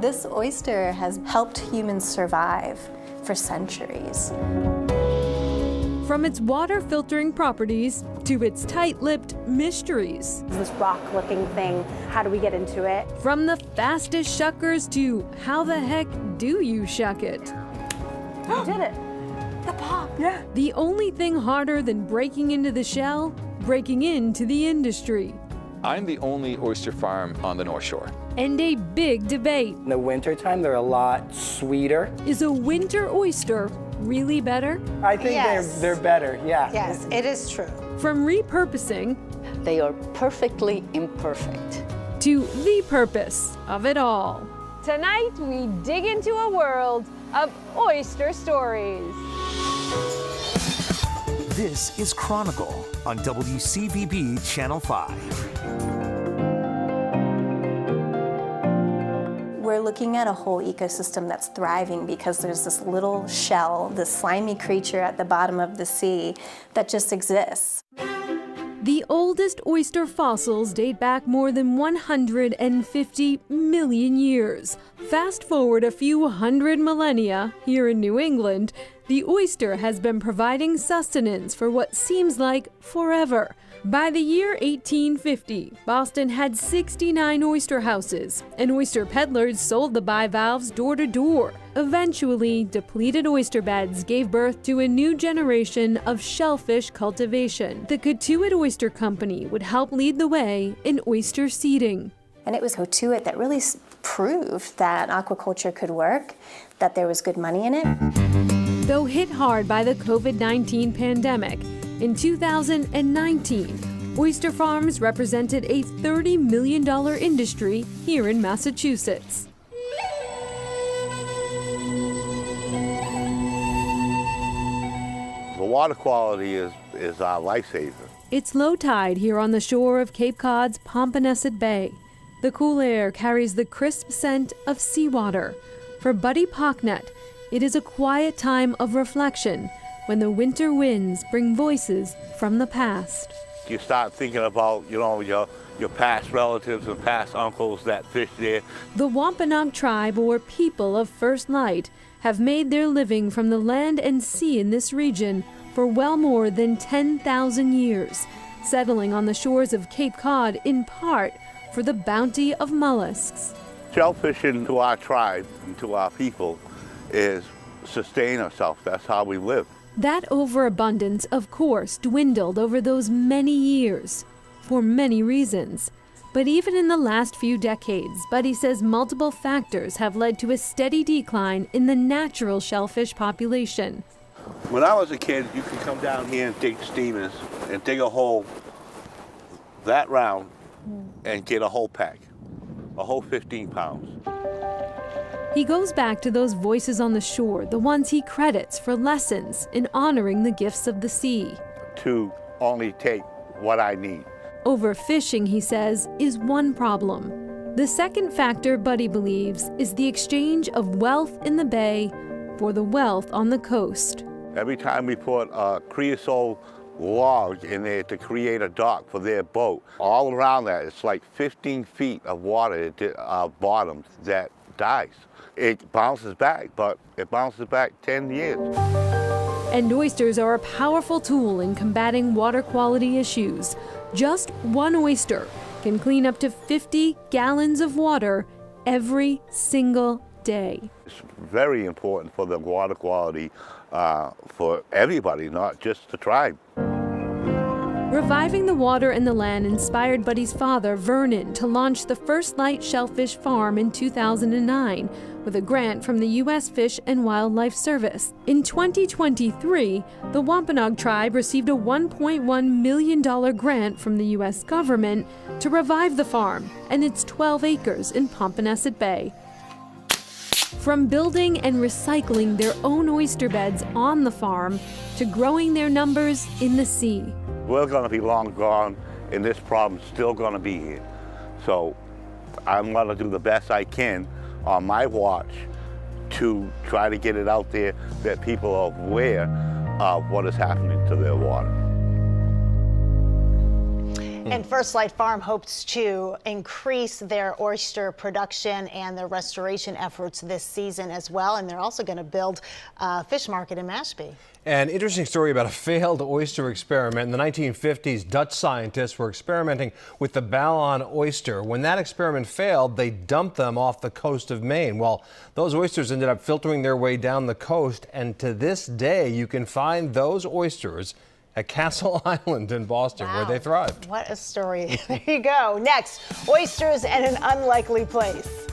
This oyster has helped humans survive for centuries. From its water-filtering properties to its tight-lipped mysteries. This rock-looking thing, how do we get into it? From the fastest shuckers to how the heck do you shuck it? You did it. The pop. Yeah. The only thing harder than breaking into the shell, breaking into the industry. I'm the only oyster farm on the North Shore. And a big debate. In the wintertime, they're a lot sweeter. Is a winter oyster really better? I think Yes. they're better, yeah. Yes, it is true. From repurposing They are perfectly imperfect. to the purpose of it all. Tonight, we dig into a world of oyster stories. This is Chronicle on WCVB Channel 5. We're looking at a whole ecosystem that's thriving because there's this little shell, this slimy creature at the bottom of the sea that just exists. The oldest oyster fossils date back more than 150 million years. Fast forward a few hundred millennia, here in New England, the oyster has been providing sustenance for what seems like forever. By the year 1850, Boston had 69 oyster houses, and oyster peddlers sold the bivalves door to door. Eventually, depleted oyster beds gave birth to a new generation of shellfish cultivation. The Cotuit Oyster Company would help lead the way in oyster seeding. And it was Cotuit that really proved that aquaculture could work, that there was good money in it. Though hit hard by the COVID-19 pandemic, in 2019, oyster farms represented a $30 million industry here in Massachusetts. The water quality is our lifesaver. It's low tide here on the shore of Cape Cod's Pomponset Bay. The cool air carries the crisp scent of seawater. For Buddy Pocknett, it is a quiet time of reflection when the winter winds bring voices from the past. You start thinking about, your past relatives and past uncles that fished there. The Wampanoag tribe, or people of First Light, have made their living from the land and sea in this region for well more than 10,000 years, settling on the shores of Cape Cod in part for the bounty of mollusks. Shellfishing to our tribe and to our people is sustain ourselves. That's how we live. That overabundance, of course, dwindled over those many years, for many reasons. But even in the last few decades, Buddy says multiple factors have led to a steady decline in the natural shellfish population. When I was a kid, you could come down here and dig steamers and dig a hole that round and get a whole pack, a whole 15 pounds. He goes back to those voices on the shore, the ones he credits for lessons in honoring the gifts of the sea. To only take what I need. Overfishing, he says, is one problem. The second factor, Buddy believes, is the exchange of wealth in the bay for the wealth on the coast. Every time we put a creosote log in there to create a dock for their boat, all around that, it's like 15 feet of water at bottom that dies. It bounces back, but it bounces back 10 years. And oysters are a powerful tool in combating water quality issues. Just one oyster can clean up to 50 gallons of water every single day. It's very important for the water quality for everybody, not just the tribe. Reviving the water and the land inspired Buddy's father, Vernon, to launch the First Light Shellfish Farm in 2009 with a grant from the U.S. Fish and Wildlife Service. In 2023, the Wampanoag tribe received a $1.1 million grant from the U.S. government to revive the farm and its 12 acres in Pomponset Bay. From building and recycling their own oyster beds on the farm to growing their numbers in the sea. We're going to be long gone, and this problem's still going to be here. So I'm going to do the best I can on my watch to try to get it out there that people are aware of what is happening to their water. And First Light Farm hopes to increase their oyster production and their restoration efforts this season as well. And they're also going to build a fish market in Mashpee. An interesting story about a failed oyster experiment. In the 1950s, Dutch scientists were experimenting with the Ballon oyster. When that experiment failed, they dumped them off the coast of Maine. Well, those oysters ended up filtering their way down the coast, and to this day, you can find those oysters at Castle Island in Boston, where they thrived. What a story. There you go. Next, oysters and an unlikely place.